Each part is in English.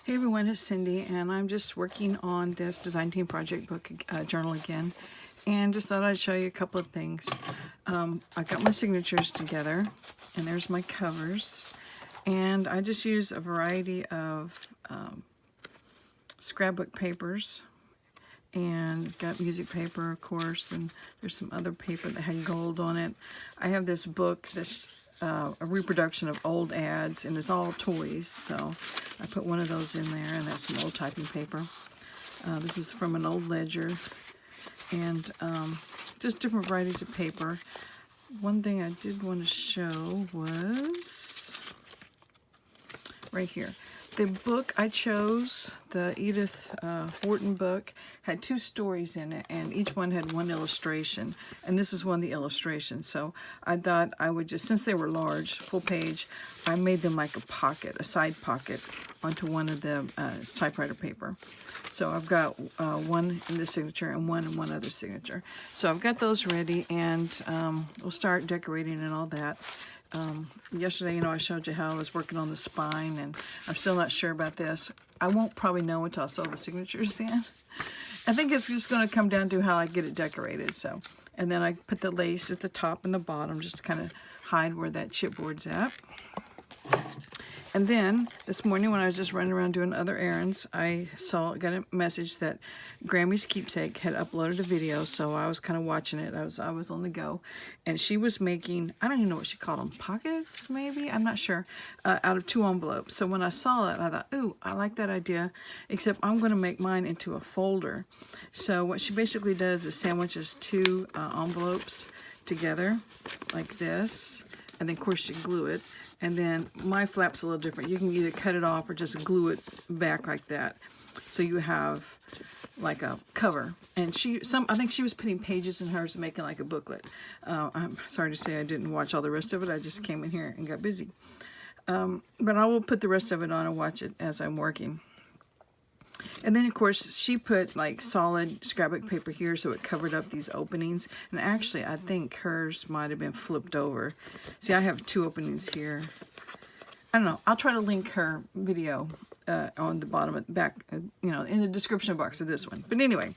Hey everyone, it's Cindy, and I'm just working on this design team project book journal again, and just thought I'd show you a couple of things. I got my signatures together, and there's my covers, and I just used a variety of scrapbook papers, and got music paper, of course, and there's some other paper that had gold on it. I have this book that's a reproduction of old ads, and it's all toys, so I put one of those in there, and that's some old typing paper. This is from an old ledger, and just different varieties of paper. One thing I did want to show was right here. The book I chose, the Edith Wharton book, had 2 stories in it, and each one had 1 illustration, and this is one of the illustrations. So I thought I would just, since they were large, full page, I made them like a pocket, a side pocket, onto one of the typewriter paper. So I've got one in this signature and one in one other signature. So I've got those ready, and we'll start decorating and all that. Yesterday, I showed you how I was working on the spine, and I'm still not sure about this. I won't probably know until I sew the signatures in. I think it's just going to come down to how I get it decorated. So, and then I put the lace at the top and the bottom just to kind of hide where that chipboard's at. And then this morning when I was just running around doing other errands, I got a message that Grammy's Keepsake had uploaded a video, so I was kind of watching it. I was on the go, and she was making, I don't even know what she called them, pockets maybe? I'm not sure, out of 2 envelopes. So when I saw it, I thought, ooh, I like that idea, except I'm going to make mine into a folder. So what she basically does is sandwiches 2 envelopes together like this, and then of course you glue it. And then my flap's a little different. You can either cut it off or just glue it back like that. So you have like a cover. And I think she was putting pages in hers and making like a booklet. I'm sorry to say I didn't watch all the rest of it. I just came in here and got busy. But I will put the rest of it on and watch it as I'm working. And then, of course, she put like solid scrapbook paper here so it covered up these openings. And actually, I think hers might have been flipped over. See, I have 2 openings here. I don't know. I'll try to link her video on the bottom of the back, in the description box of this one. But anyway,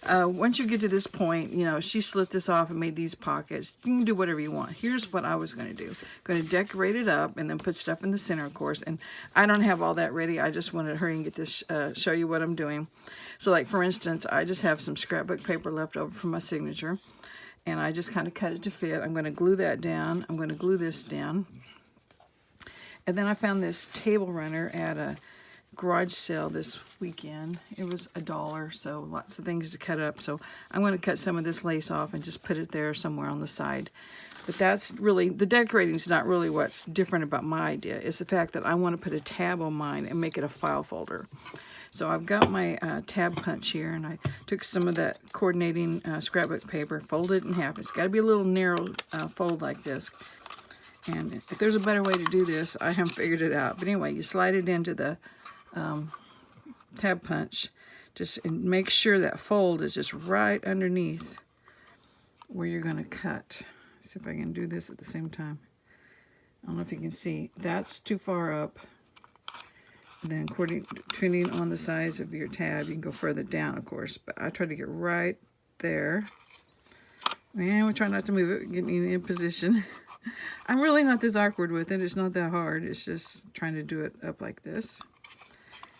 once you get to this point, she slit this off and made these pockets. You can do whatever you want. Here's what I was going to do. Going to decorate it up and then put stuff in the center, of course. And I don't have all that ready. I just wanted to hurry and get this, show you what I'm doing. So like, for instance, I just have some scrapbook paper left over from my signature. And I just kind of cut it to fit. I'm going to glue that down. I'm going to glue this down. And then I found this table runner at a garage sale this weekend. It was $1, so lots of things to cut up. So I'm going to cut some of this lace off and just put it there somewhere on the side. But that's really, the decorating is not really what's different about my idea. It's the fact that I want to put a tab on mine and make it a file folder. So I've got my tab punch here, and I took some of that coordinating scrapbook paper, folded it in half. It's got to be a little narrow fold like this. And if there's a better way to do this, I haven't figured it out. But anyway, you slide it into the tab punch, and make sure that fold is just right underneath where you're going to cut. See if I can do this at the same time. I don't know if you can see. That's too far up. And then depending on the size of your tab, you can go further down, of course. But I try to get right there. And we try not to move it, getting in position. I'm really not this awkward with it. It's not that hard. It's just trying to do it up like this.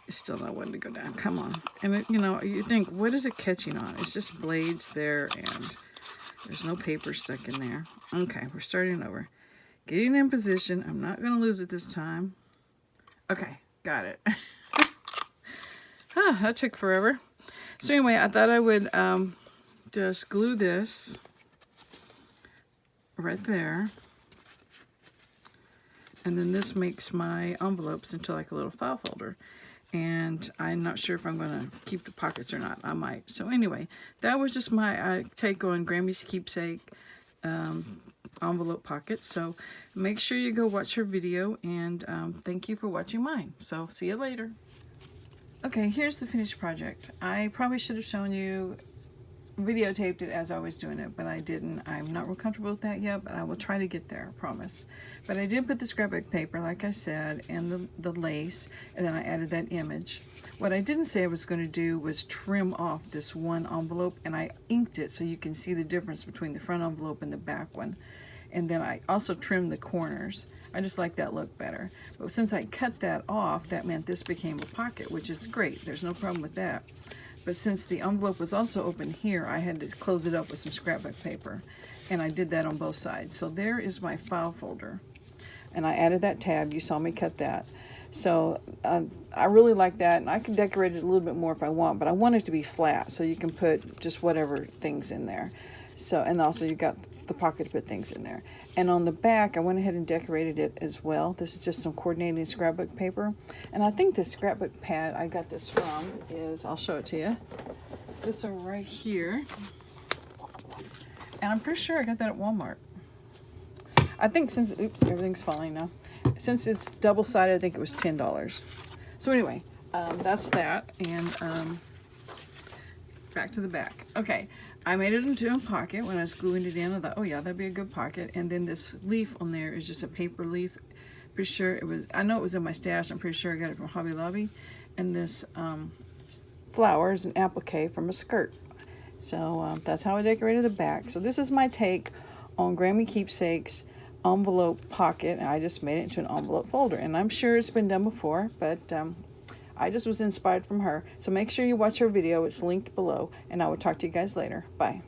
It's still not wanting to go down. Come on. And it, you think, what is it catching on? It's just blades there, and there's no paper stuck in there. Okay, we're starting over. Getting in position. I'm not going to lose it this time. Okay, got it. That took forever. So anyway, I thought I would just glue this right there. And then this makes my envelopes into like a little file folder. And I'm not sure if I'm going to keep the pockets or not. I might. So anyway, that was just my take on Grammy's Keepsake envelope pockets. So make sure you go watch her video, and thank you for watching mine. So see you later. Okay, here's the finished project. I probably should have shown you videotaped it as I was doing it, but I didn't. I'm not real comfortable with that yet, but I will try to get there, I promise. But I did put the scrapbook paper, like I said, and the lace, and then I added that image. What I didn't say I was going to do was trim off this one envelope, and I inked it so you can see the difference between the front envelope and the back one. And then I also trimmed the corners. I just like that look better. But since I cut that off, that meant this became a pocket, which is great. There's no problem with that. But since the envelope was also open here, I had to close it up with some scrapbook paper. And I did that on both sides. So there is my file folder. And I added that tab. You saw me cut that. So I really like that. And I can decorate it a little bit more if I want. But I want it to be flat so you can put just whatever things in there. So, and also you got the pocket to put things in there. And on the back, I went ahead and decorated it as well. This is just some coordinating scrapbook paper. And I think the scrapbook pad I got this from is, I'll show it to you. This one right here. And I'm pretty sure I got that at Walmart. I think since, oops, everything's falling now. Since it's double-sided, I think it was $10. So anyway, that's that. And back to the back. Okay, I made it into a pocket when I was gluing it in. I thought, oh yeah, that'd be a good pocket. And then this leaf on there is just a paper leaf. Pretty sure it was, I know it was in my stash. I'm pretty sure I got it from Hobby Lobby. And this flower is an applique from a skirt. So that's how I decorated the back. So this is my take on Grammy Keepsakes envelope pocket. And I just made it into an envelope folder. And I'm sure it's been done before, but I just was inspired from her. So make sure you watch her video. It's linked below. And I will talk to you guys later. Bye.